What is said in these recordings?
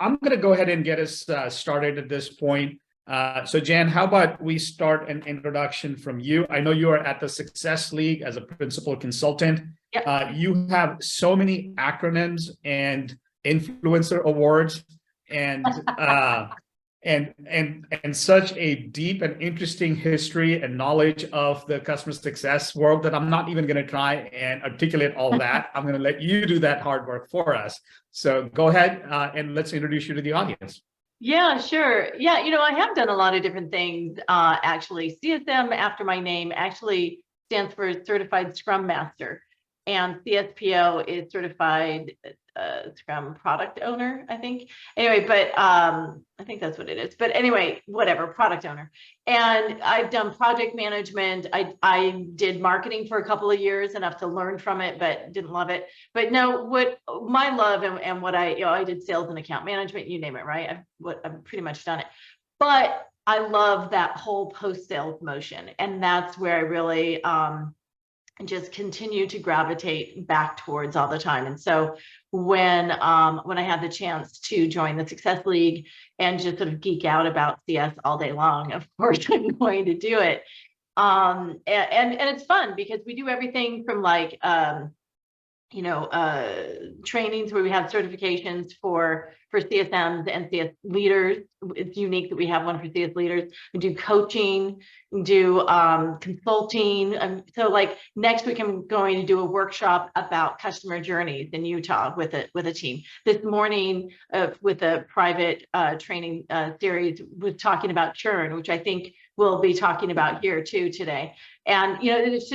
I'm going to go ahead and get us started at this point. So Jan, how about we start an introduction from you? I know you are at the Success League as a principal consultant. Yep. You have so many acronyms and influencer awards and and such a deep and interesting history and knowledge of the customer success world that I'm not even going to try and articulate all that. I'm going to let you do that hard work for us. So go ahead and let's introduce you to the audience. Yeah, sure. Yeah, I have done a lot of different things. Actually, CSM after my name actually stands for Certified Scrum Master, and CSPO is Certified Scrum Product Owner, I think. Anyway, but I think that's what it is. But anyway, whatever, product owner. And I've done project management. I did marketing for a couple of years, enough to learn from it, but didn't love it. But no, what my love and what I did sales and account management, you name it, right? I've pretty much done it. But I love that whole post-sales motion, and that's where I really and just continue to gravitate back towards all the time. And so when I had the chance to join the Success League and just sort of geek out about CS all day long, of course I'm going to do it. And it's fun because we do everything from like trainings where we have certifications for CSMs and CS leaders. It's unique that we have one for CS leaders. We do coaching, we do consulting. So like next week, I'm going to do a workshop about customer journeys in Utah with a team. This morning with a private training series, was talking about churn, which I think we'll be talking about here too today. And it's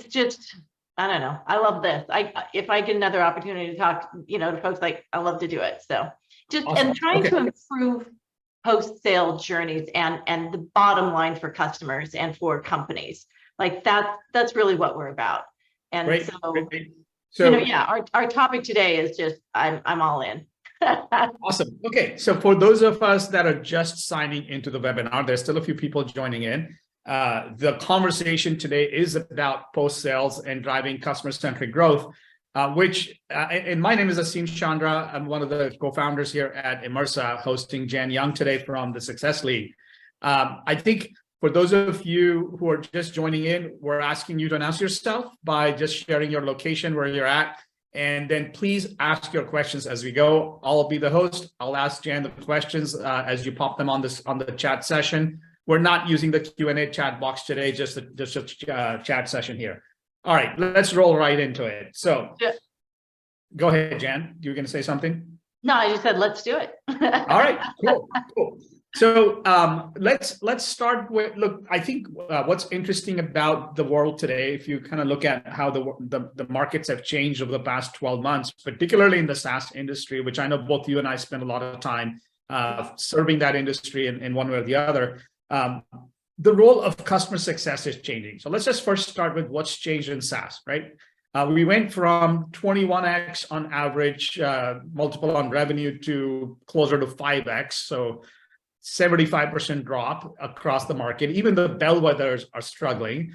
just I don't know. I love this. If I get another opportunity to talk, to folks, like I love to do it. So just awesome. And trying to improve post-sale journeys and the bottom line for customers and for companies. Like that's really what we're about. And Great. So our topic today is just I'm all in. Awesome. Okay. So for those of us that are just signing into the webinar, there's still a few people joining in. The conversation today is about post-sales and driving customer-centric growth, and my name is Asim Chandra. I'm one of the co-founders here at Immersa, hosting Jan Young today from the Success League. I think for those of you who are just joining in, we're asking you to announce yourself by just sharing your location, where you're at, and then please ask your questions as we go. I'll be the host. I'll ask Jan the questions as you pop them on the chat session. We're not using the Q&A chat box today, just a chat session here. All right, let's roll right into it. So go ahead, Jan. You were going to say something? No, I just said, let's do it. All right, cool. So let's start with, look, I think what's interesting about the world today, if you kind of look at how the markets have changed over the past 12 months, particularly in the SaaS industry, which I know both you and I spend a lot of time serving that industry in one way or the other. The role of customer success is changing. So let's just first start with what's changed in SaaS, right? We went from 21x on average multiple on revenue to closer to 5x. So 75% drop across the market. Even the bellwethers are struggling.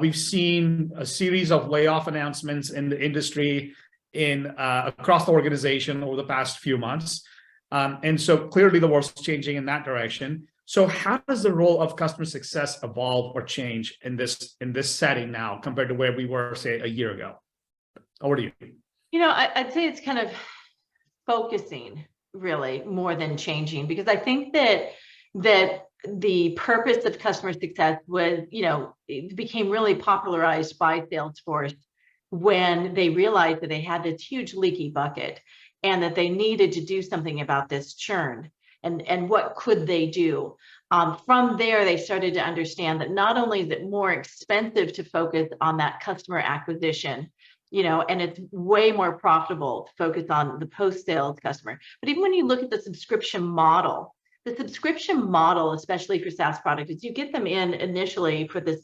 We've seen a series of layoff announcements in the industry across the organization over the past few months. And so clearly the world's changing in that direction. So how does the role of customer success evolve or change in this setting now compared to where we were, say, a year ago? Over to you. I'd say it's kind of focusing really more than changing, because I think that the purpose of customer success was, it became really popularized by Salesforce when they realized that they had this huge leaky bucket and that they needed to do something about this churn. And what could they do? From there, they started to understand that not only is it more expensive to focus on that customer acquisition, and it's way more profitable to focus on the post-sales customer. But even when you look at the subscription model, especially for SaaS product, is you get them in initially for this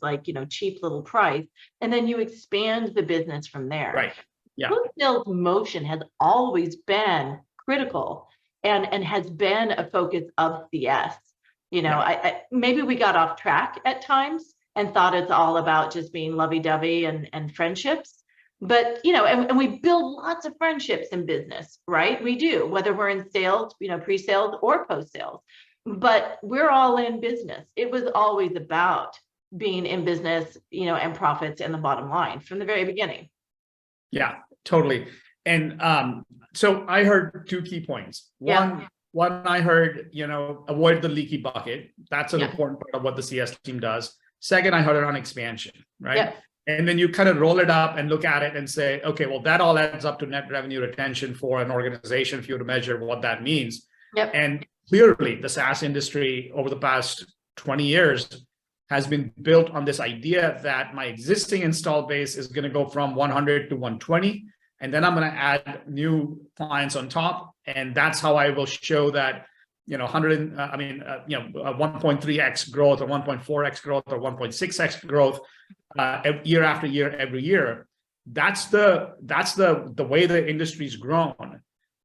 cheap little price, and then you expand the business from there. Right. Yeah. Post-sales motion has always been critical and has been a focus of CS. I maybe we got off track at times and thought it's all about just being lovey-dovey and friendships. But, you know, and we build lots of friendships in business, right? We do, whether we're in sales, you know, pre-sales or post-sales, but we're all in business. It was always about being in business, you know, and profits and the bottom line from the very beginning. Yeah, totally. And so I heard two key points. One, I heard, you know, avoid the leaky bucket. That's an important part of what the CS team does. Second, I heard it on expansion, right? Yeah. And then you kind of roll it up and look at it and say, okay, well, that all adds up to net revenue retention for an organization for you to measure what that means. Yep. And clearly, the SaaS industry over the past 20 years has been built on this idea that my existing install base is going to go from 100 to 120, and then I'm going to add new clients on top, and that's how I will show that, you know, 1.3x growth or 1.4x growth or 1.6x growth year after year, every year. That's the way the industry's grown.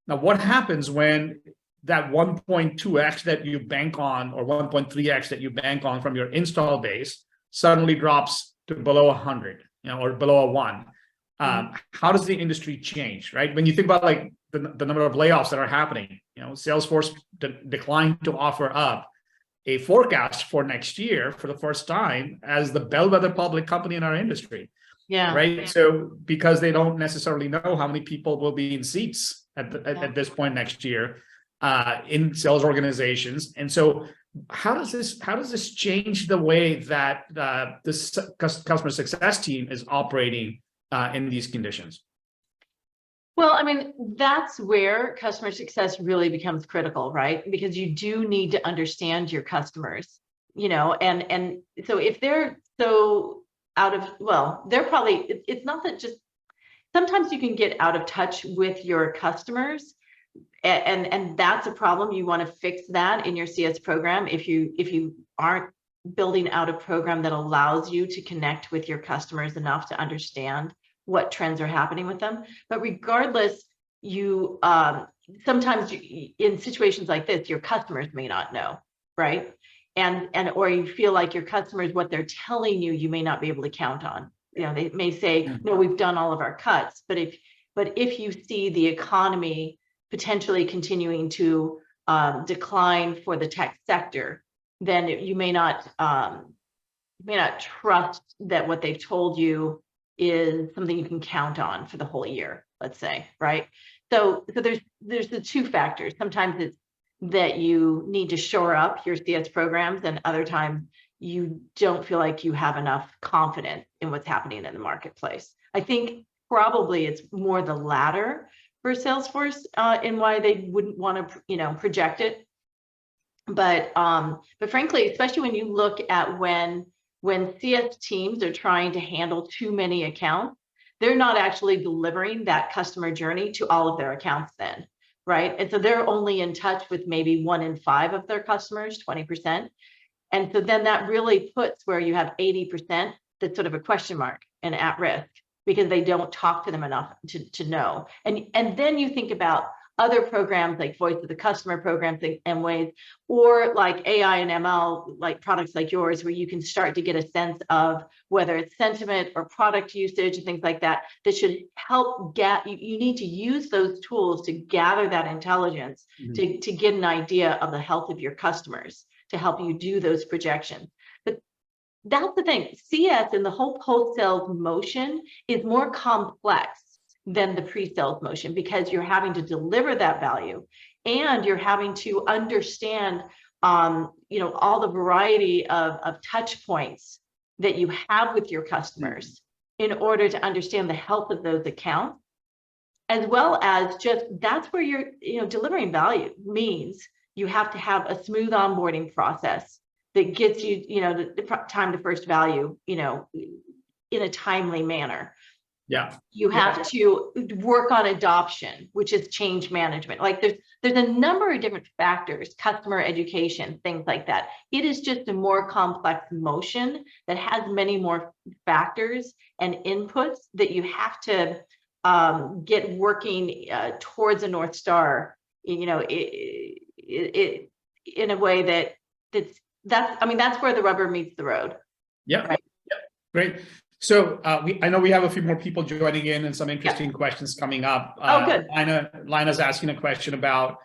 Now, what happens when that 1.2x that you bank on or 1.3x that you bank on from your install base suddenly drops to below 100, you know, or below a 1? How does the industry change, right? When you think about like the number of layoffs that are happening, you know, Salesforce declined to offer up a forecast for next year for the first time as the bellwether public company in our industry. Yeah. Right. So because they don't necessarily know how many people will be in seats at this point next year in sales organizations. And so how does this change the way that this customer success team is operating in these conditions? Well, I mean, that's where customer success really becomes critical, right? Because you do need to understand your customers, you know, and so if they're so out of, well, they're probably, it's not that just, sometimes you can get out of touch with your customers, and that's a problem. You want to fix that in your CS program if you aren't building out a program that allows you to connect with your customers enough to understand what trends are happening with them. But regardless, you sometimes in situations like this, your customers may not know, right? And or you feel like your customers, what they're telling you, you may not be able to count on. You know, they may say, no, we've done all of our cuts, but if you see the economy potentially continuing to decline for the tech sector, then you may not trust that what they've told you is something you can count on for the whole year, let's say, right? So there's the two factors. Sometimes it's that you need to shore up your CS programs, and other times you don't feel like you have enough confidence in what's happening in the marketplace. I think probably it's more the latter for Salesforce in why they wouldn't want to, you know, project it. But frankly, especially when you look at when CS teams are trying to handle too many accounts, they're not actually delivering that customer journey to all of their accounts then, right? And so they're only in touch with maybe 1 in 5 of their customers, 20%. And so then that really puts where you have 80% that's sort of a question mark and at risk because they don't talk to them enough to know. And then you think about other programs like voice of the customer programs and ways, or like AI and ML, like products like yours, where you can start to get a sense of whether it's sentiment or product usage and things like that, that should help get, you need to use those tools to gather that intelligence to get an idea of the health of your customers to help you do those projections. But that's the thing, CS and the whole post-sales motion is more complex than the pre-sales motion because you're having to deliver that value and you're having to understand you know, all the variety of touch points that you have with your customers in order to understand the health of those accounts, as well as just that's where you're, you know, delivering value means you have to have a smooth onboarding process that gets you, you know, the time to first value, you know, in a timely manner. Yeah. You have to work on adoption, which is change management. Like there's a number of different factors, customer education, things like that. It is just a more complex motion that has many more factors and inputs that you have to get working towards a North Star, you know, it in a way that's I mean, that's where the rubber meets the road. Yeah. Right? Great. So I know we have a few more people joining in and some interesting questions coming up. Oh, good. Lina's asking a question about,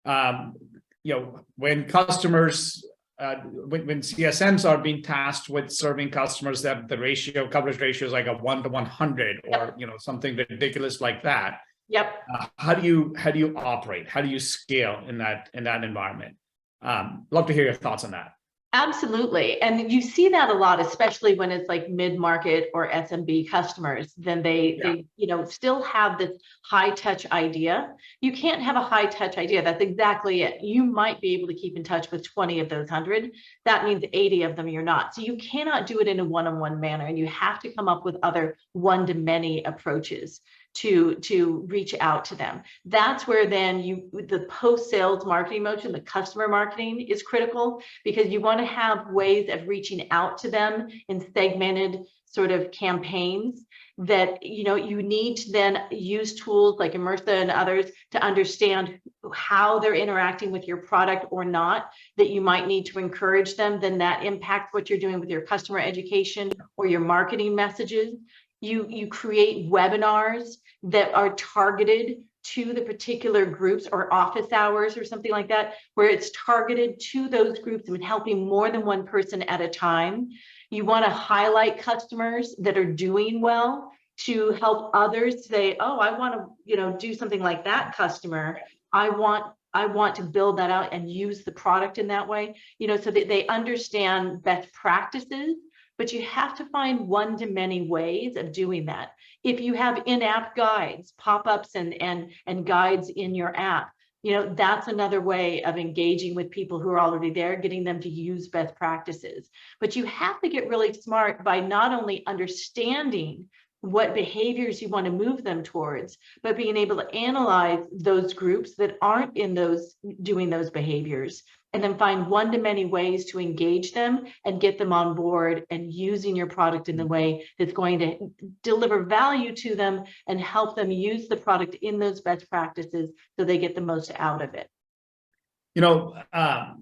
when customers, when CSMs are being tasked with serving customers, that the coverage ratio is like a 1 to 100, or something ridiculous like that. Yep. How do you operate? How do you scale in that environment? Love to hear your thoughts on that. Absolutely. And you see that a lot, especially when it's like mid-market or SMB customers, then they still have this high touch idea. You can't have a high touch idea. That's exactly it. You might be able to keep in touch with 20 of those 100. That means 80 of them you're not. So you cannot do it in a one-on-one manner, and you have to come up with other one-to-many approaches to reach out to them. That's where then the post-sales marketing motion, the customer marketing is critical, because you want to have ways of reaching out to them in segmented sort of campaigns that you need to then use tools like Immersa and others to understand how they're interacting with your product or not, that you might need to encourage them. Then that impacts what you're doing with your customer education or your marketing messages. You create webinars that are targeted to the particular groups, or office hours or something like that, where it's targeted to those groups and helping more than one person at a time. You want to highlight customers that are doing well to help others say, oh, I want to do something like that customer. I want to build that out and use the product in that way, so that they understand best practices. But you have to find one-to-many ways of doing that. If you have in-app guides, pop-ups and guides in your app, that's another way of engaging with people who are already there, getting them to use best practices. But you have to get really smart by not only understanding what behaviors you want to move them towards, but being able to analyze those groups that aren't doing those behaviors, and then find one-to-many ways to engage them and get them on board and using your product in the way that's going to deliver value to them and help them use the product in those best practices so they get the most out of it.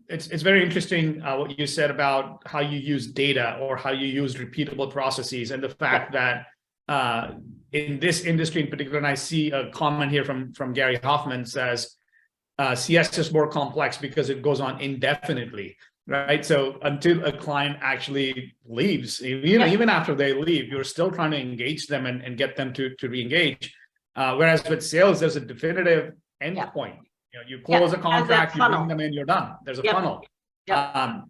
It's very interesting what you said about how you use data, or how you use repeatable processes, and the fact that in this industry in particular, and I see a comment here from Gary Hoffman, says, CS is more complex because it goes on indefinitely, right? So until a client actually leaves, even after they leave, you're still trying to engage them and get them to re-engage. Whereas with sales, there's a definitive end point. You close a contract, you bring them in, you're done. There's a funnel.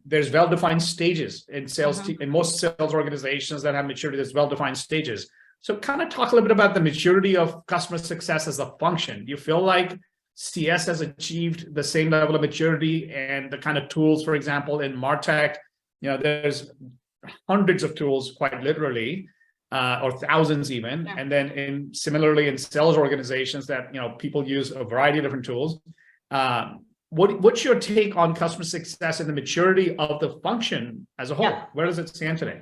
There's well-defined stages in sales. In most sales organizations that have maturity, there's well-defined stages. So kind of talk a little bit about the maturity of customer success as a function. Do you feel like CS has achieved the same level of maturity, and the kind of tools, for example, in MarTech, there's hundreds of tools, quite literally, or thousands even. And then similarly in sales organizations that, people use a variety of different tools. What's your take on customer success and the maturity of the function as a whole? Where does it stand today?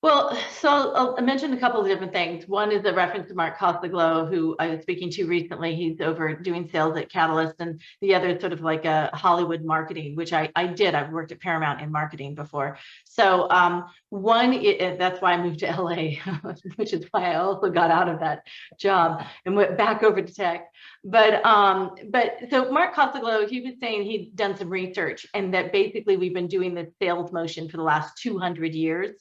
Well, so I mentioned a couple of different things. One is a reference to Mark Costaglo, who I was speaking to recently. He's over doing sales at Catalyst, and the other sort of like a Hollywood marketing, which I did. I've worked at Paramount in marketing before. So that's why I moved to LA, which is why I also got out of that job and went back over to tech. But so Mark Costaglo, he was saying he'd done some research, and that basically we've been doing this sales motion for the last 200 years.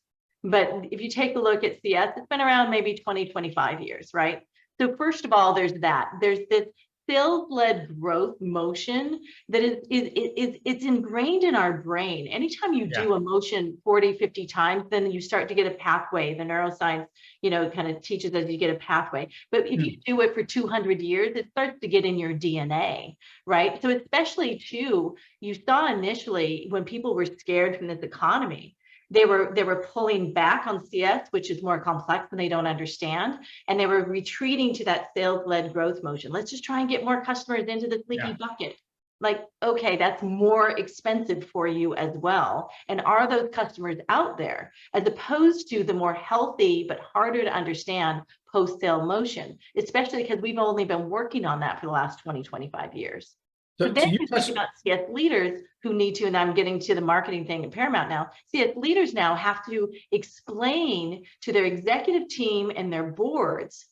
But if you take a look at CS, it's been around maybe 20, 25 years, right? So first of all, there's this sales-led growth motion that it's ingrained in our brain. Anytime you do a motion 40, 50 times, then you start to get a pathway. The neuroscience, kind of teaches us you get a pathway. But if you do it for 200 years, it starts to get in your DNA, right? So especially too, you saw initially when people were scared from this economy, they were pulling back on CS, which is more complex and they don't understand. And they were retreating to that sales-led growth motion. Let's just try and get more customers into this leaky bucket. Like, okay, that's more expensive for you as well. And are those customers out there, as opposed to the more healthy but harder to understand post-sale motion, especially because we've only been working on that for the last 20, 25 years. So So then you you think touched, about CS leaders who need to, and I'm getting to the marketing thing at Paramount now, CS leaders now have to explain to their executive team and their boards,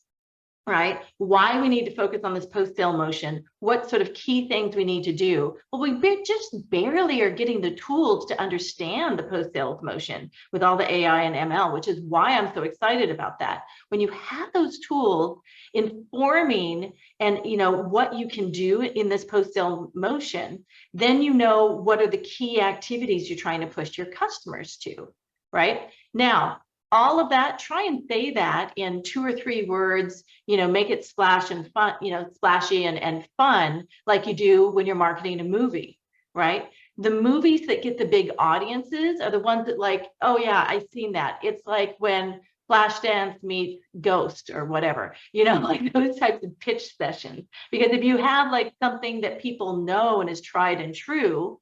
right, why we need to focus on this post-sale motion, what sort of key things we need to do. Well, we just barely are getting the tools to understand the post-sales motion with all the AI and ML, which is why I'm so excited about that. When you have those tools informing and what you can do in this post-sale motion, then what are the key activities you're trying to push your customers to, right? Now, all of that, try and say that in 2 or 3 words, make it splash and fun, splashy and fun, like you do when you're marketing a movie, right? The movies that get the big audiences are the ones that like, oh yeah, I've seen that. It's like when Flashdance meets Ghost or whatever, like those types of pitch sessions. Because if you have like something that people know and is tried and true,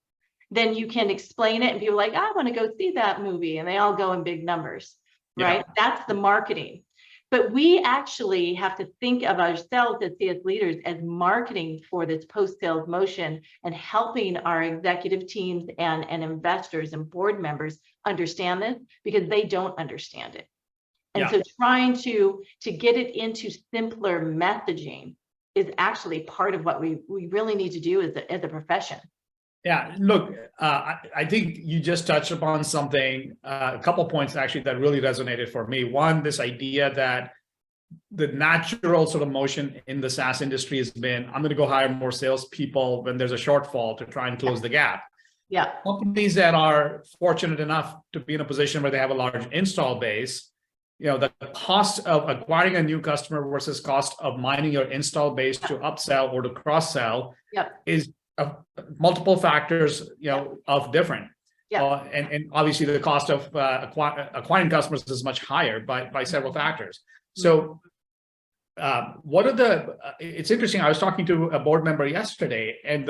then you can explain it and be like, I want to go see that movie. And they all go in big numbers. Right? yeah, That's the marketing. But we actually have to think of ourselves as CS leaders as marketing for this post-sales motion and helping our executive teams and investors and board members understand this, because they don't understand it. And yeah. so trying to get it into simpler messaging is actually part of what we really need to do as a profession. Yeah, look, I think you just touched upon something, a couple points actually that really resonated for me. One, this idea that the natural sort of motion in the SaaS industry has been, I'm going to go hire more salespeople when there's a shortfall to try and close the gap. Yeah. Companies that are fortunate enough to be in a position where they have a large install base, the cost of acquiring a new customer versus cost of mining your install base to upsell or to cross-sell is multiple factors, of different. And obviously the cost of acquiring customers is much higher by several factors. So it's interesting. I was talking to a board member yesterday, and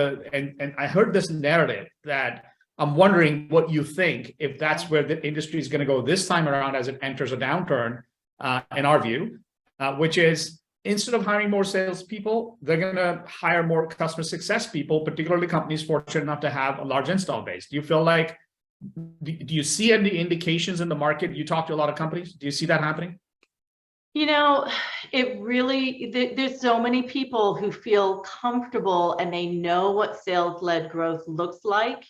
I heard this narrative that I'm wondering what you think, if that's where the industry is going to go this time around as it enters a downturn, in our view, which is, instead of hiring more salespeople, they're going to hire more customer success people, particularly companies fortunate enough to have a large install base. Do you feel like, do you see any indications in the market? You talk to a lot of companies. Do you see that happening? It really, there's so many people who feel comfortable and they know what sales-led growth looks like.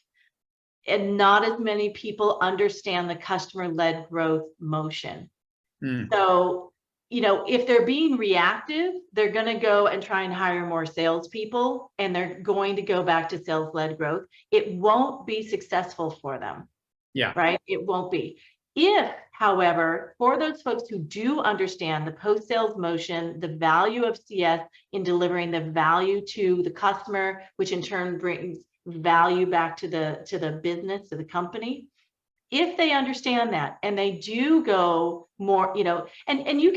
And not as many people understand the customer-led growth motion. So, if they're being reactive, they're going to go and try and hire more salespeople, and they're going to go back to sales-led growth. It won't be successful for them. Yeah. Right? It won't be. If, however, for those folks who do understand the post-sales motion, the value of CS in delivering the value to the customer, which in turn brings value back to the business, to the company, if they understand that and they do go more, and you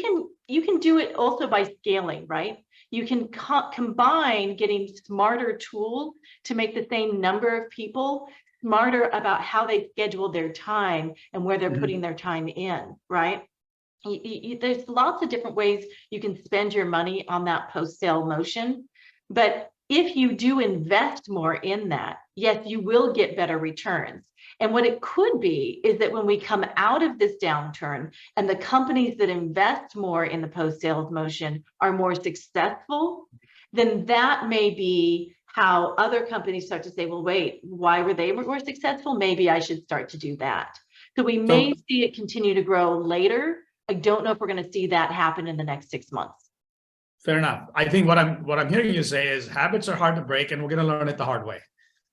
can do it also by scaling, right? You can combine getting smarter tools to make the same number of people smarter about how they schedule their time and where they're putting their time in, right? There's lots of different ways you can spend your money on that post-sale motion, but if you do invest more in that, yes, you will get better returns. And what it could be is that when we come out of this downturn and the companies that invest more in the post-sales motion are more successful, then that may be how other companies start to say, well, wait, why were they more successful? Maybe I should start to do that. So we may see it continue to grow later. I don't know if we're going to see that happen in the next 6 months. Fair enough. I think what I'm hearing you say is habits are hard to break, and we're going to learn it the hard way.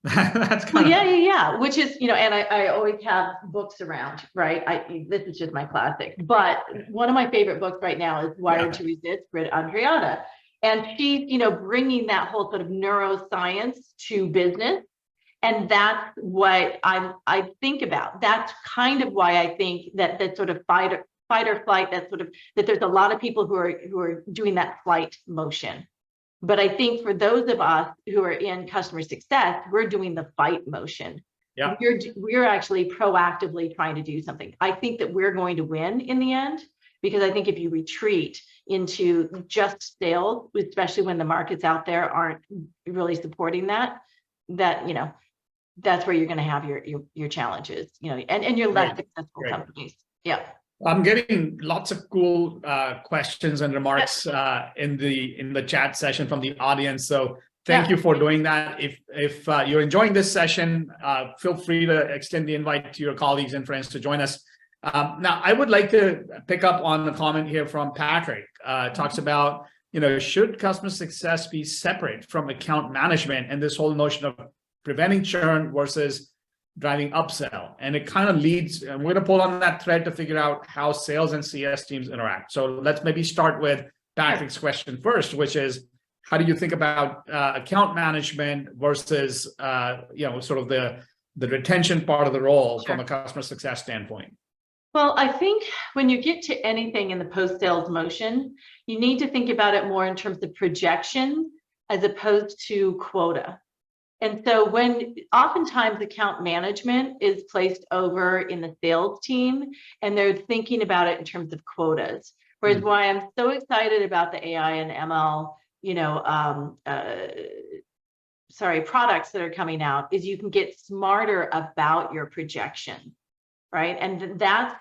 That's kind of... yeah. Which is, and I always have books around, right? This is just my classic. But one of my favorite books right now is Wired to Resist, Britt Andriana. And she's, bringing that whole sort of neuroscience to business. And that's what I think about. That's kind of why I think that sort of fight or flight, that there's a lot of people who are doing that flight motion. But I think for those of us who are in customer success, we're doing the fight motion. Yeah. We're actually proactively trying to do something. I think that we're going to win in the end, because I think if you retreat, into just sales, especially when the markets out there aren't really supporting that, that's where you're going to have your challenges, and your less successful companies. Yeah. I'm getting lots of cool questions and remarks in the chat session from the audience. So thank you for doing that. If you're enjoying this session, feel free to extend the invite to your colleagues and friends to join us. Now, I would like to pick up on the comment here from Patrick. Talks about, should customer success be separate from account management, and this whole notion of preventing churn versus driving upsell. And it kind of leads, and we're going to pull on that thread to figure out how sales and CS teams interact. So let's maybe start with Patrick's question first, which is, how do you think about account management versus, sort of the retention part of the role from a customer success standpoint? Well, I think when you get to anything in the post-sales motion, you need to think about it more in terms of projection as opposed to quota. And so oftentimes account management is placed over in the sales team, and they're thinking about it in terms of quotas. Whereas why I'm so excited about the AI and ML, products that are coming out is you can get smarter about your projection, right? And that's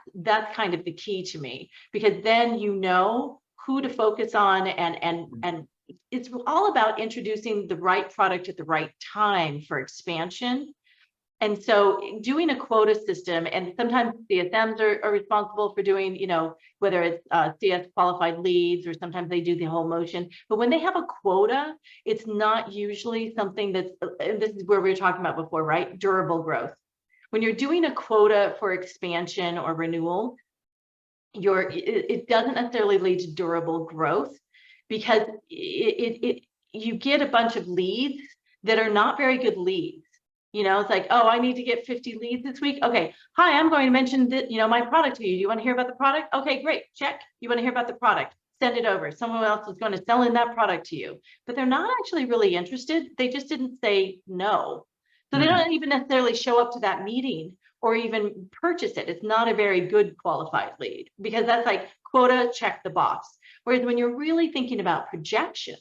kind of the key to me, because then you know who to focus on, and it's all about introducing the right product at the right time for expansion. And so doing a quota system, and sometimes CSMs are responsible for doing, whether it's CS qualified leads, or sometimes they do the whole motion. But when they have a quota, it's not usually something that's, and this is where we were talking about before, right? Durable growth. When you're doing a quota for expansion or renewal, it doesn't necessarily lead to durable growth, because you get a bunch of leads that are not very good leads. It's like, oh, I need to get 50 leads this week. Okay, hi, I'm going to mention that, my product to you. Do you want to hear about the product? Okay, great, check. You want to hear about the product? Send it over. Someone else is going to sell in that product to you. But they're not actually really interested. They just didn't say no. So they don't even necessarily show up to that meeting or even purchase it. It's not a very good qualified lead, because that's like quota, check the box. Whereas when you're really thinking about projection,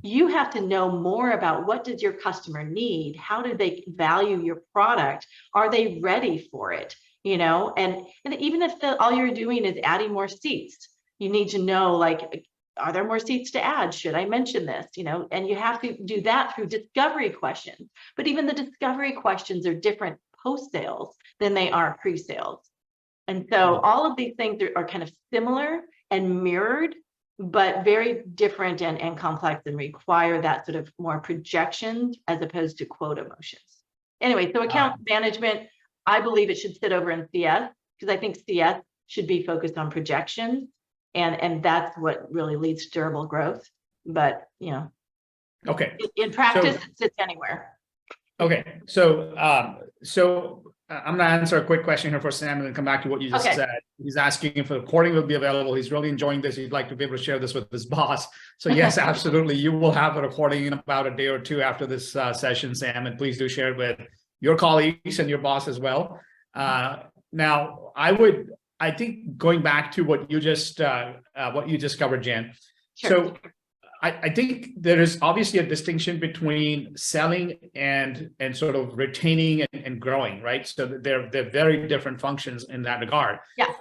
you have to know more about what does your customer need? How do they value your product? Are they ready for it? And even if all you're doing is adding more seats, you need to know, like, are there more seats to add? Should I mention this? And you have to do that through discovery questions. But even the discovery questions are different post-sales than they are pre-sales. And so all of these things are kind of similar and mirrored, but very different and complex, and require that sort of more projections as opposed to quota motions. Anyway, so account management, I believe it should sit over in CS, because I think CS should be focused on projections, and that's what really leads to durable growth. But okay, in practice, it sits anywhere. Okay, so I'm going to answer a quick question here for Sam, and then come back to what you just said. He's asking if a recording will be available. He's really enjoying this. He'd like to be able to share this with his boss. So yes, absolutely. You will have a recording in about a day or two after this session, Sam, and please do share it with your colleagues and your boss as well. Now, I think going back to what you just covered, Jan. Sure. So I think there is obviously a distinction between selling and sort of retaining and growing, right? So they're very different functions in that regard. Yeah.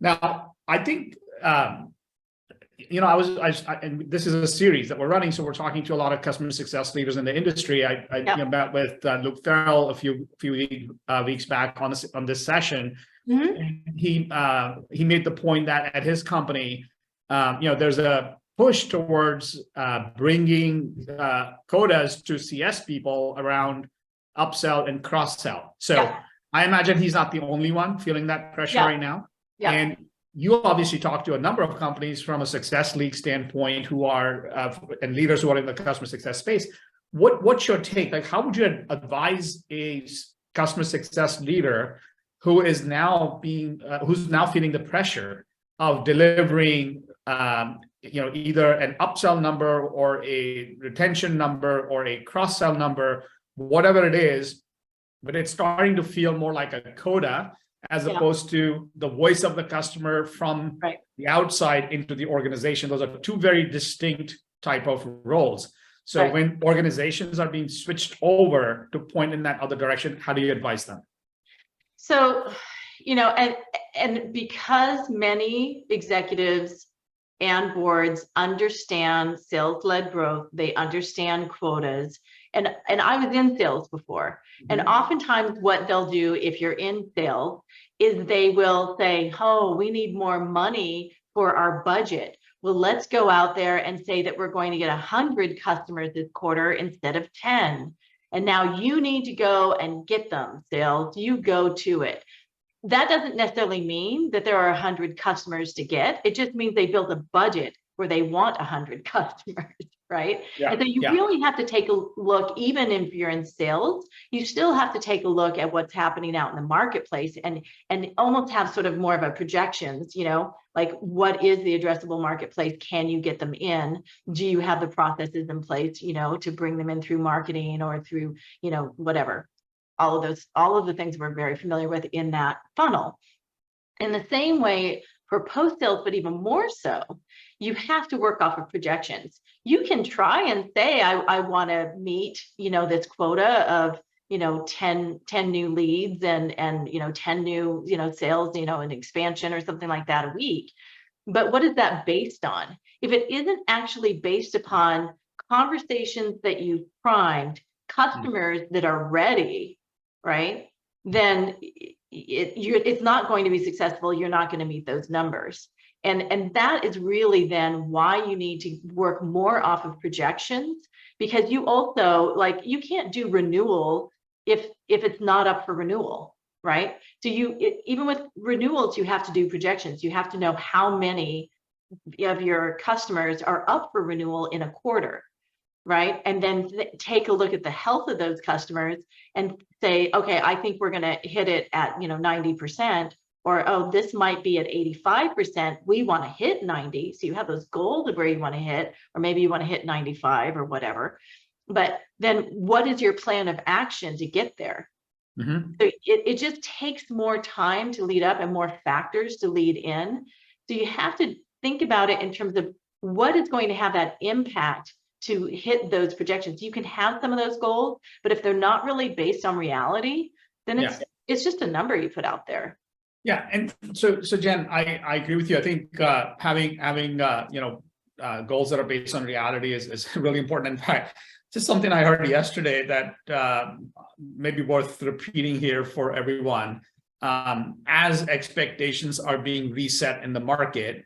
Now, I think and this is a series that we're running, so we're talking to a lot of customer success leaders in the industry. I met with Luke Farrell a few weeks back on this session. And he made the point that at his company, there's a push towards bringing quotas to CS people around upsell and cross-sell. So I imagine he's not the only one feeling that pressure right now. And you obviously talk to a number of companies from a success league standpoint who are and leaders who are in the customer success space. What's your take? Like, how would you advise a customer success leader who is now who's now feeling the pressure of delivering either an upsell number or a retention number or a cross-sell number, whatever it is, but it's starting to feel more like a quota as Yeah. opposed to the voice of the customer from Right. the outside into the organization. Those are two very distinct type of roles. So Right. when organizations are being switched over to point in that other direction, how do you advise them? So, and because many executives and boards understand sales-led growth, they understand quotas. And I was in sales before. And oftentimes what they'll do if you're in sales is they will say, oh, we need more money for our budget. Well, let's go out there and say that we're going to get 100 customers this quarter instead of 10. And now you need to go and get them, sales, you go to it. That doesn't necessarily mean that there are 100 customers to get. It just means they build a budget where they want 100 customers, right? Yeah, and so you really have to take a look, even if you're in sales, you still have to take a look at what's happening out in the marketplace and almost have sort of more of a projections, like what is the addressable marketplace? Can you get them in? Do you have the processes in place, to bring them in through marketing or through, whatever. All of the things we're very familiar with in that funnel. In the same way for post-sales, but even more so, you have to work off of projections. You can try and say, I want to meet, this quota of, 10 new leads and 10 new, sales, an expansion or something like that a week. But what is that based on? If it isn't actually based upon conversations that you've primed, customers that are ready, right? Then it's not going to be successful. You're not going to meet those numbers. And that is really then why you need to work more off of projections, because you also, you can't do renewal if it's not up for renewal, right? So even with renewals, you have to do projections. You have to know how many of your customers are up for renewal in a quarter, right? And then take a look at the health of those customers and say, okay, I think we're going to hit it at 90%, or oh, this might be at 85%. We want to hit 90. So you have those goals of where you want to hit, or maybe you want to hit 95 or whatever. But then what is your plan of action to get there? So it just takes more time to lead up and more factors to lead in. So you have to think about it in terms of what is going to have that impact to hit those projections. You can have some of those goals, but if they're not really based on reality, then it's just a number you put out there. Yeah, and so Jen, I agree with you. I think having goals that are based on reality is really important. In fact, just something I heard yesterday that may be worth repeating here for everyone. As expectations are being reset in the market,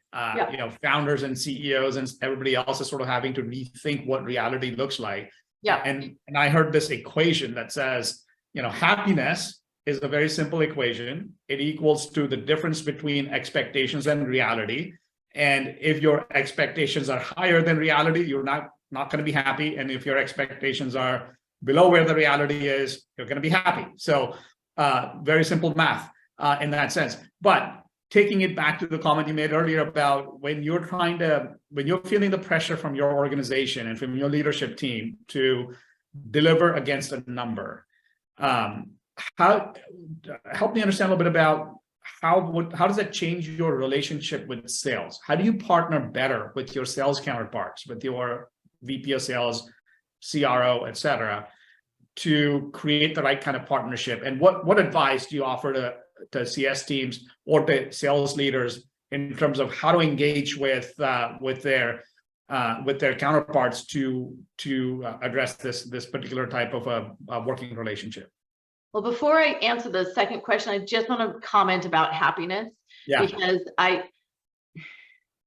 founders and CEOs and everybody else is sort of having to rethink what reality looks like. Yeah. And I heard this equation that says, happiness is a very simple equation. It equals to the difference between expectations and reality. And if your expectations are higher than reality, you're not going to be happy. And if your expectations are below where the reality is, you're going to be happy. So very simple math in that sense. But taking it back to the comment you made earlier about when you're feeling the pressure from your organization and from your leadership team to deliver against a number, help me understand a little bit about how does that change your relationship with sales? How do you partner better with your sales counterparts, with your VP of sales, CRO, et cetera, to create the right kind of partnership? And what advice do you offer to CS teams or the sales leaders in terms of how to engage with their counterparts to address this particular type of a working relationship? Well, before I answer the second question, I just want to comment about happiness, because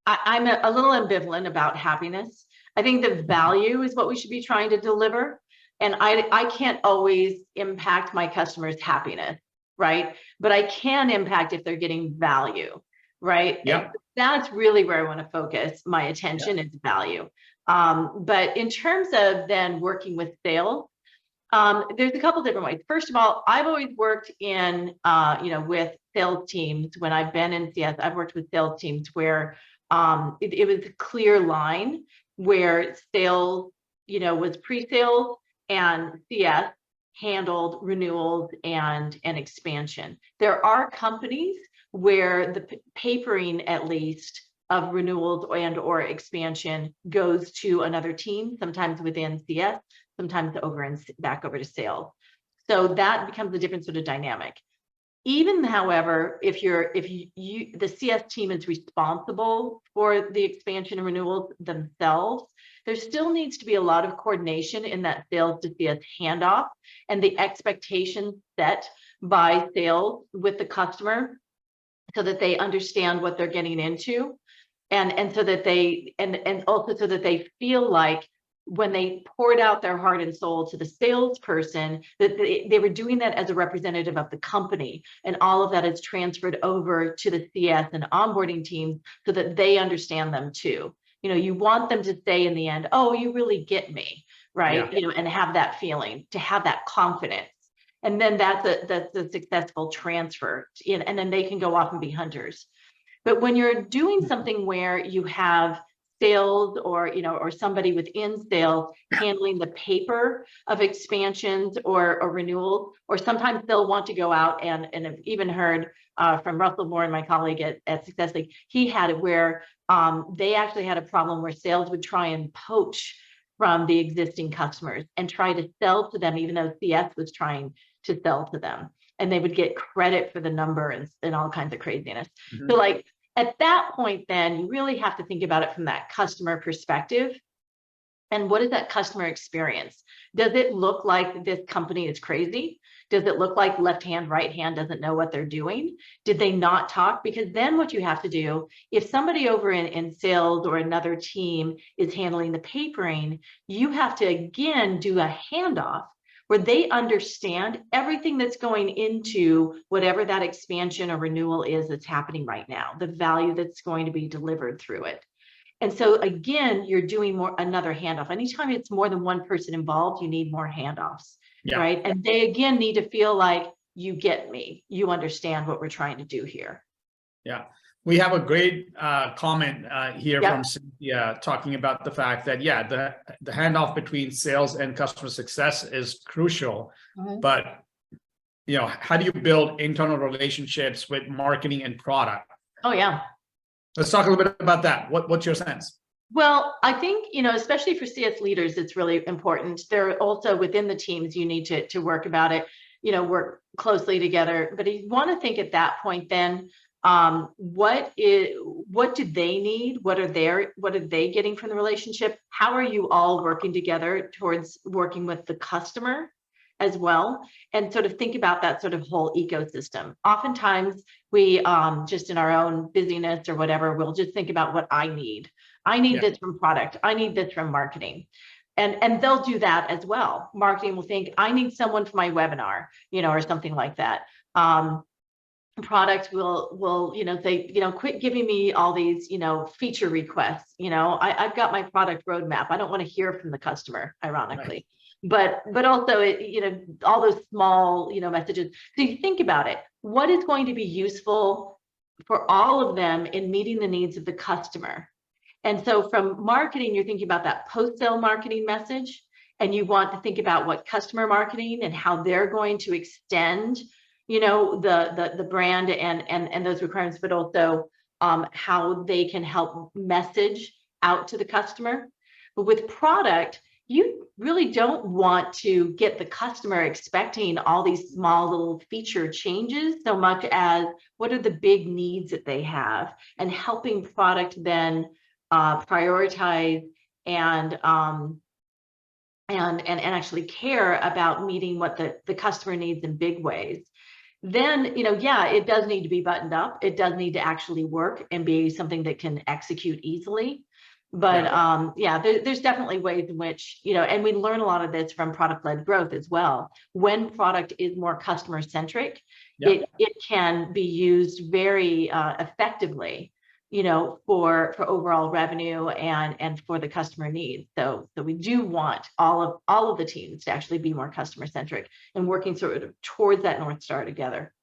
I'm a little ambivalent about happiness. I think the value is what we should be trying to deliver. And I can't always impact my customers' happiness, right? But I can impact if they're getting value, right? Yeah. And that's really where I want to focus my attention is value. But in terms of then working with sales, there's a couple different ways. First of all, I've always worked in, with sales teams. When I've been in CS, I've worked with sales teams where it was a clear line where sales, was pre-sales and CS handled renewals and expansion. There are companies where the papering, at least, of renewals and or expansion goes to another team, sometimes within CS, sometimes over and back over to sales. So that becomes a different sort of dynamic. Even, however, if the CS team is responsible for the expansion and renewals themselves, there still needs to be a lot of coordination in that sales to CS handoff and the expectations set by sales with the customer so that they understand what they're getting into, and so that they and also so that they feel like when they poured out their heart and soul to the salesperson, that they were doing that as a representative of the company, and all of that is transferred over to the CS and onboarding teams so that they understand them too. You know, you want them to say in the end, oh, you really get me, right? Yeah. You know, and have that feeling, to have that confidence. And then that's a successful transfer, and then they can go off and be hunters. But when you're doing something where you have sales or somebody within sales handling the paper of expansions or renewals, or sometimes they'll want to go out and I've even heard from Russell Moore, my colleague at Success League, he had it where they actually had a problem where sales would try and poach from the existing customers and try to sell to them, even though CS was trying to sell to them. And they would get credit for the number and all kinds of craziness. So like, at that point, then you really have to think about it from that customer perspective. And what is that customer experience? Does it look like this company is crazy? Does it look like left hand, right hand doesn't know what they're doing? Did they not talk? Because then what you have to do, if somebody over in sales or another team is handling the papering, you have to again do a handoff where they understand everything that's going into whatever that expansion or renewal is that's happening right now, the value that's going to be delivered through it. And so again, you're doing another handoff. Anytime it's more than one person involved, you need more handoffs, right? And they again need to feel like, you get me, you understand what we're trying to do here. Yeah. We have a great comment here from Cynthia talking about the fact that, the handoff between sales and customer success is crucial. But, how do you build internal relationships with marketing and product? Oh, yeah. Let's talk a little bit about that. What's your sense? Well, I think, especially for CS leaders, it's really important. They're also within the teams, you need to work about it, work closely together. But you want to think at that point, then, what do they need? What are they getting from the relationship? How are you all working together towards working with the customer as well? And sort of think about that sort of whole ecosystem. Oftentimes we just in our own busyness or whatever, we'll just think about what I need. I need this from product. I need this from marketing. And they'll do that as well. Marketing will think, I need someone for my webinar, or something like that. Product will say, quit giving me all these, feature requests. I've got my product roadmap. I don't want to hear from the customer, ironically. Right. But also, all those small, messages. So you think about it. What is going to be useful for all of them in meeting the needs of the customer? And so from marketing, you're thinking about that post-sale marketing message, and you want to think about what customer marketing and how they're going to extend the brand and those requirements, but also how they can help message out to the customer. But with product, you really don't want to get the customer expecting all these small little feature changes so much as what are the big needs that they have, and helping product then prioritize and actually care about meeting what the customer needs in big ways. Then, it does need to be buttoned up. It does need to actually work and be something that can execute easily. But there's definitely ways in which, and we learn a lot of this from product-led growth as well. When product is more customer-centric, it can be used very effectively, for overall revenue and for the customer needs. So we do want all of the teams to actually be more customer centric and working sort of towards that North Star together.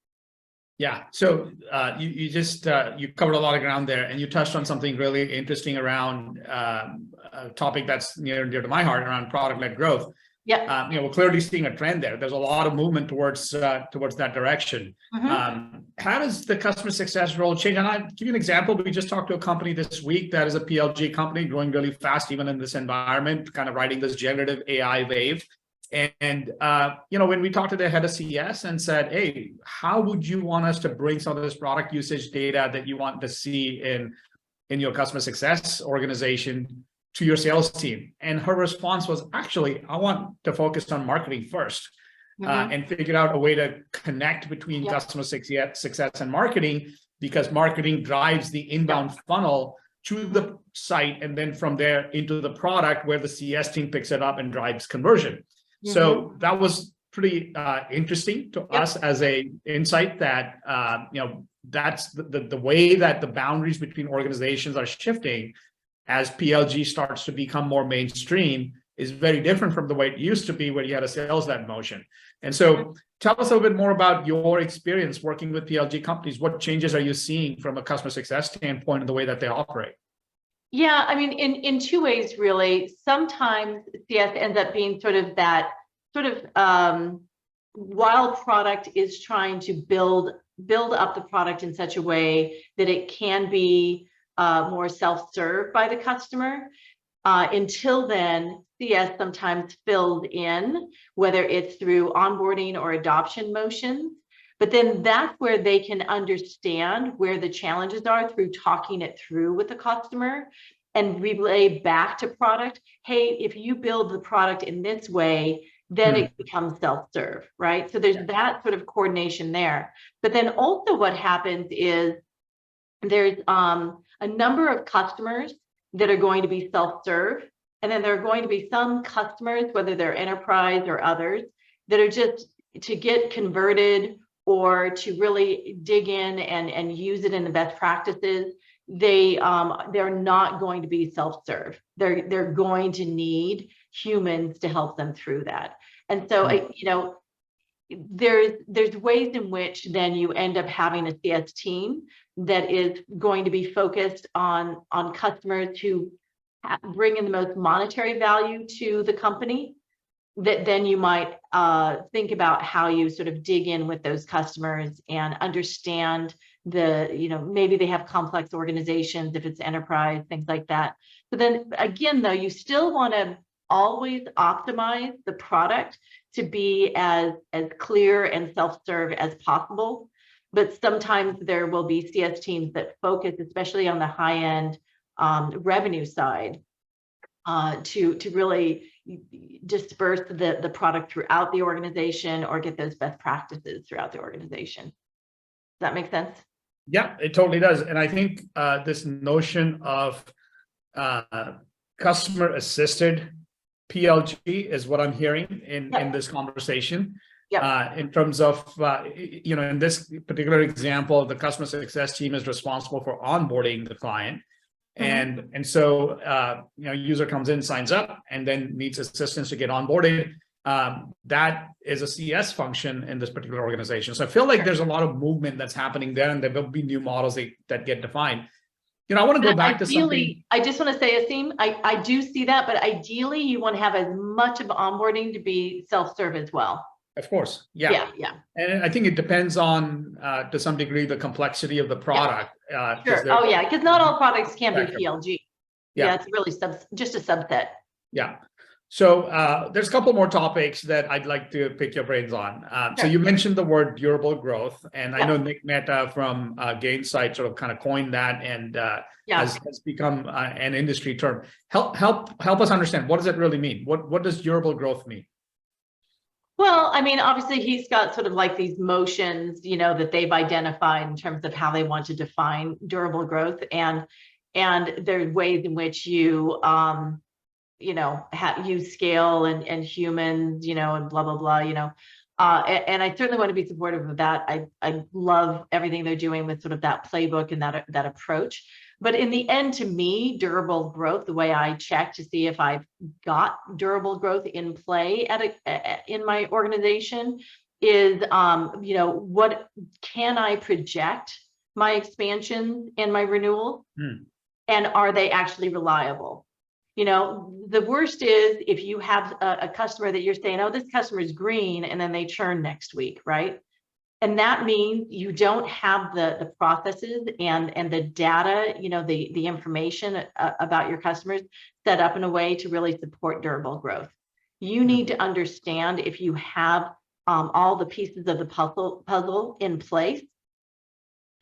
Yeah. So you just you covered a lot of ground there, and you touched on something really interesting around a topic that's near and dear to my heart around product-led growth. Yeah. We're clearly seeing a trend there. There's a lot of movement towards that direction. How does the customer success role change? And I'll give you an example. We just talked to a company this week that is a PLG company growing really fast, even in this environment, kind of riding this generative AI wave. And when we talked to the head of CS and said, hey, how would you want us to bring some of this product usage data that you want to see in your customer success organization to your sales team? And her response was, actually, I want to focus on marketing first and figure out a way to connect between customer success and marketing, because marketing drives the inbound funnel to the site, and then from there into the product where the CS team picks it up and drives conversion. So that was pretty interesting to us as a insight that, that's the way that the boundaries between organizations are shifting as PLG starts to become more mainstream is very different from the way it used to be, where you had a sales-led motion. And so tell us a little bit more about your experience working with PLG companies. What changes are you seeing from a customer success standpoint in the way that they operate? Yeah, I mean, in two ways, really. Sometimes CS ends up being while product is trying to build up the product in such a way that it can be more self-serve by the customer. Until then, CS sometimes filled in, whether it's through onboarding or adoption motions. But then that's where they can understand where the challenges are through talking it through with the customer and relay back to product. Hey, if you build the product in this way, then it becomes self-serve, right? So there's that sort of coordination there. But then also what happens is there's a number of customers that are going to be self-serve. And then there are going to be some customers, whether they're enterprise or others, that are just to get converted or to really dig in and use it in the best practices. They're not going to be self-serve. They're going to need humans to help them through that. And so, there's ways in which then you end up having a CS team that is going to be focused on customers who bring in the most monetary value to the company. That then you might think about how you sort of dig in with those customers and understand maybe they have complex organizations, if it's enterprise, things like that. But then again, though, you still want to always optimize the product to be as clear and self-serve as possible. But sometimes there will be CS teams that focus, especially on the high-end revenue side, to really disperse the product throughout the organization or get those best practices throughout the organization. Does that make sense? Yeah, it totally does. And I think this notion of customer assisted PLG is what I'm hearing in this conversation. In terms of, in this particular example, the customer success team is responsible for onboarding the client. And so, user comes in, signs up, and then needs assistance to get onboarded. That is a CS function in this particular organization. So I feel like there's a lot of movement that's happening there, and there will be new models that get defined. I want to go back to something. I just want to say, Asim, I do see that, but ideally you want to have as much of onboarding to be self-serve as well. Of course. Yeah. And I think it depends on, to some degree, the complexity of the product. Sure. Because not all products can be PLG. It's really just a subset. Yeah. So there's a couple more topics that I'd like to pick your brains on. So you mentioned the word durable growth, and I know Nick Mehta from Gainsight sort of kind of coined that, and has become an industry term. Help us understand, what does it really mean? What does durable growth mean? Well, I mean, obviously he's got sort of like these motions, that they've identified in terms of how they want to define durable growth, and there's ways in which you use scale and humans, and blah, blah, blah, and I certainly want to be supportive of that. I love everything they're doing with sort of that playbook and that approach. But in the end, to me, durable growth, the way I check to see if I've got durable growth in play in my organization is, what can I project my expansions and my renewals, and are they actually reliable? The worst is if you have a customer that you're saying, oh, this customer is green, and then they churn next week, right? And that means you don't have the processes and the data, the information about your customers set up in a way to really support durable growth. You need to understand if you have all the pieces of the puzzle in place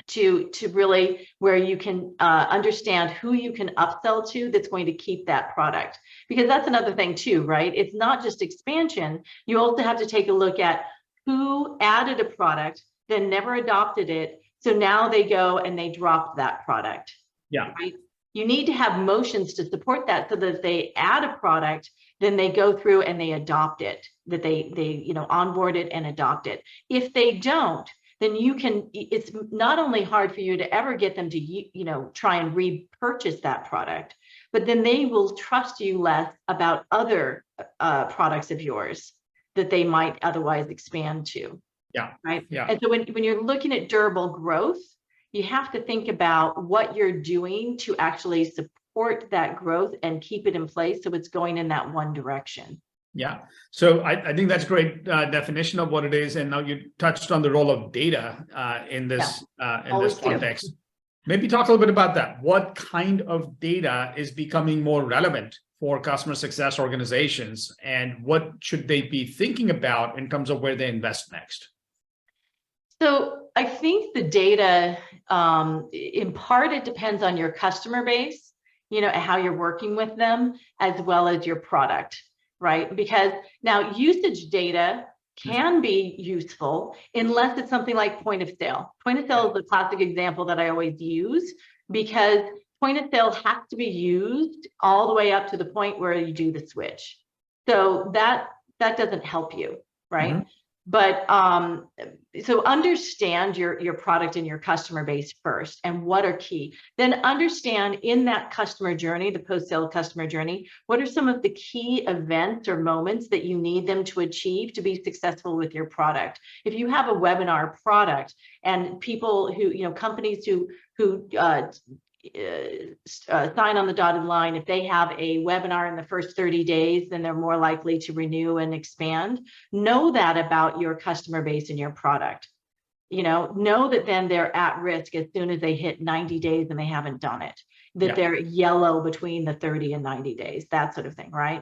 to really where you can understand who you can upsell to that's going to keep that product. Because that's another thing too, right? It's not just expansion. You also have to take a look at who added a product, then never adopted it. So now they go and they drop that product. Yeah. Right? You need to have motions to support that so that if they add a product, then they go through and they adopt it, that they onboard it and adopt it. If they don't, then it's not only hard for you to ever get them to, try and repurchase that product, but then they will trust you less about other products of yours that they might otherwise expand to. Yeah. Right. Yeah. And so when you're looking at durable growth, you have to think about what you're doing to actually support that growth and keep it in place so it's going in that one direction. Yeah. So I think that's great definition of what it is. And now you touched on the role of data in this context. Maybe talk a little bit about that. What kind of data is becoming more relevant for customer success organizations, and what should they be thinking about in terms of where they invest next? So I think the data, in part, it depends on your customer base, how you're working with them, as well as your product, right? Because now usage data can be useful unless it's something like point of sale. Point of sale is the classic example that I always use, because point of sale has to be used all the way up to the point where you do the switch. So that doesn't help you, right? Mm-hmm. But so understand your product and your customer base first and what are key. Then understand in that customer journey, the post-sale customer journey, what are some of the key events or moments that you need them to achieve to be successful with your product. If you have a webinar product and people who, companies who sign on the dotted line, if they have a webinar in the first 30 days, then they're more likely to renew and expand. Know that about your customer base and your product. Know that then they're at risk as soon as they hit 90 days and they haven't done it, that they're yellow between the 30 and 90 days, that sort of thing, right?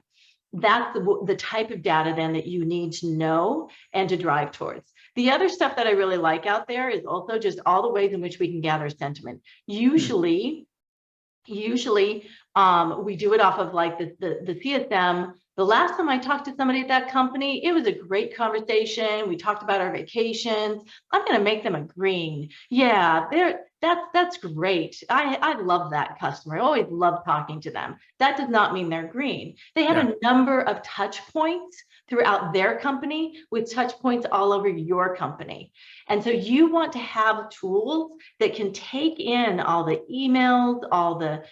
That's the type of data then that you need to know and to drive towards. The other stuff that I really like out there is also just all the ways in which we can gather sentiment. Usually we do it off of like the CSM. The last time I talked to somebody at that company, it was a great conversation. We talked about our vacations. I'm going to make them a green. Yeah, that's great. I love that customer. I always love talking to them. That does not mean they're green. They have a number of touch points throughout their company with touch points all over your company. And so you want to have tools that can take in all the emails, all the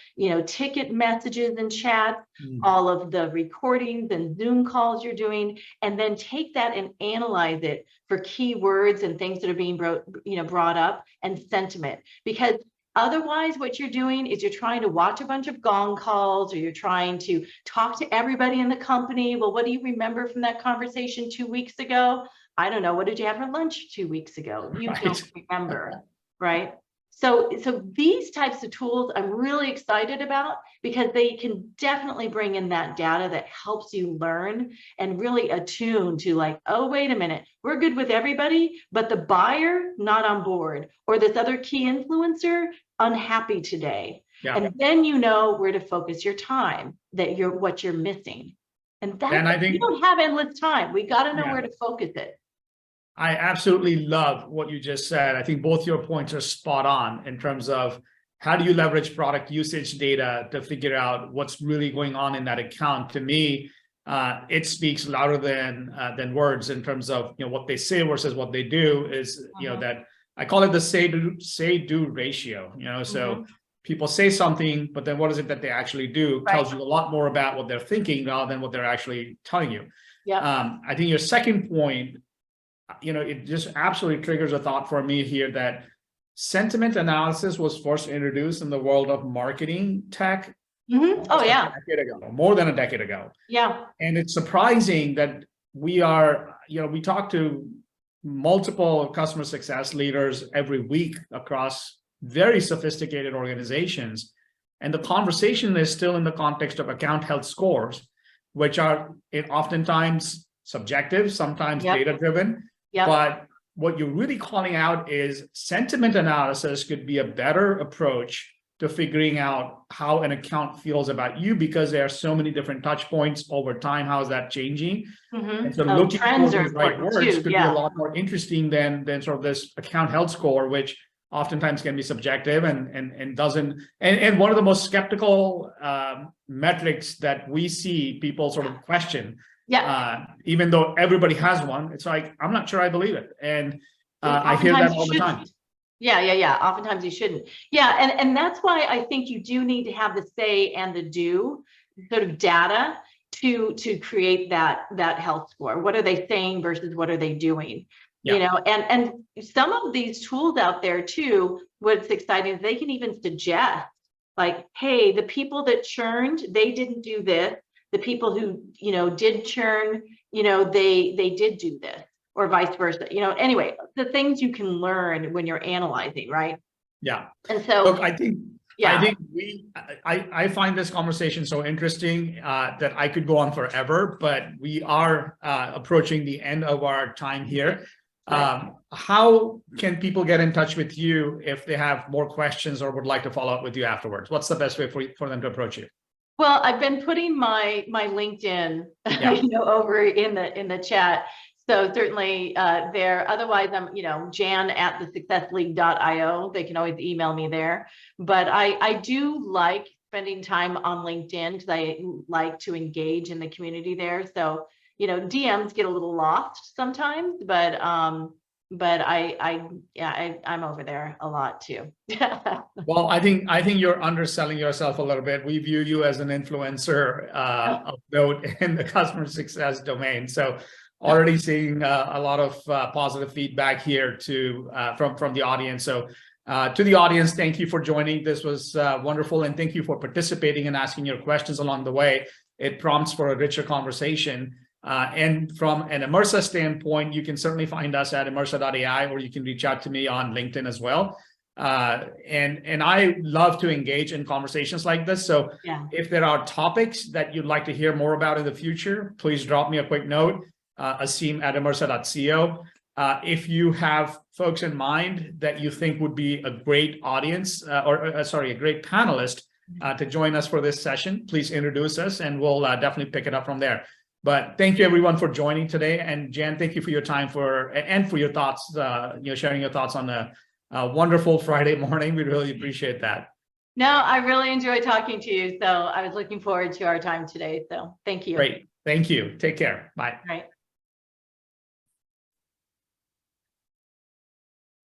ticket messages and chats, all of the recordings and Zoom calls you're doing, and then take that and analyze it for keywords and things that are being brought up and sentiment. Because otherwise, what you're doing is you're trying to watch a bunch of gong calls, or you're trying to talk to everybody in the company. Well, what do you remember from that conversation 2 weeks ago? I don't know. What did you have for lunch 2 weeks ago? You don't remember, right? So these types of tools I'm really excited about, because they can definitely bring in that data that helps you learn and really attune to like, oh, wait a minute, we're good with everybody, but the buyer not on board, or this other key influencer unhappy today. Yeah. And then you know where to focus your time, what you're missing. And I think you don't have endless time. We got to know where to focus it. I absolutely love what you just said. I think both your points are spot on in terms of how do you leverage product usage data to figure out what's really going on in that account. To me, it speaks louder than words in terms of what they say versus what they do. Is that I call it the say do ratio. So people say something, but then what is it that they actually do tells you a lot more about what they're thinking rather than what they're actually telling you. Yeah. I think your second point, it just absolutely triggers a thought for me here that sentiment analysis was first introduced in the world of marketing tech, Mhm. Oh, almost yeah. a decade ago, more than a decade ago. Yeah. And it's surprising that we are, we talk to multiple customer success leaders every week across very sophisticated organizations. And the conversation is still in the context of account health scores, which are oftentimes subjective, sometimes Yep. data driven. Yep. But what you're really calling out is sentiment analysis could be a better approach to figuring out how an account feels about you, because there are so many different touch points over time. How is that changing? Mhm. And so Oh, looking for trends are those right important words too. could be Yeah. a lot more interesting than sort of this account health score, which oftentimes can be subjective and doesn't. And one of the most skeptical metrics that we see people sort of question, Yeah. even though everybody has one, it's like, I'm not sure I believe it. And I hear Oftentimes that you all the time. shouldn't. Yeah. Oftentimes you shouldn't. Yeah, and that's why I think you do need to have the say and the do sort of data to create that health score. What are they saying versus what are they doing? Yeah. You know, and some of these tools out there too, what's exciting is they can even suggest, like, hey, the people that churned, they didn't do this. The people who, did churn, they did do this, or vice versa. Anyway, the things you can learn when you're analyzing, right? Yeah. And so, look, I think yeah, I find this conversation so interesting that I could go on forever, but we are approaching the end of our time here. How can people get in touch with you if they have more questions or would like to follow up with you afterwards? What's the best way for them to approach you? well, I've been putting my LinkedIn, Yeah. over in the chat. So certainly there. Otherwise, I'm, jan@thesuccessleague.io. They can always email me there. But I do like spending time on LinkedIn because I like to engage in the community there. So, DMs get a little lost sometimes, but I'm over there a lot too. Well, I think you're underselling yourself a little bit. We view you as an influencer of note in the customer success domain. So already seeing a lot of positive feedback here from the audience. So to the audience, thank you for joining. This was wonderful, and thank you for participating and asking your questions along the way. It prompts for a richer conversation. And from an Immersa standpoint, you can certainly find us at immersa.ai, or you can reach out to me on LinkedIn as well. And I love to engage in conversations like this. So if there are topics that you'd like to hear more about in the future, please drop me a quick note, asim@immersa.co. If you have folks in mind that you think would be a great audience, a great panelist to join us for this session, please introduce us and we'll definitely pick it up from there. But thank you everyone for joining today. And Jan, thank you for your time and for your thoughts, sharing your thoughts on a wonderful Friday morning. We really appreciate that. No, I really enjoyed talking to you. So I was looking forward to our time today. So thank you. Great. Thank you. Take care. Bye. All right.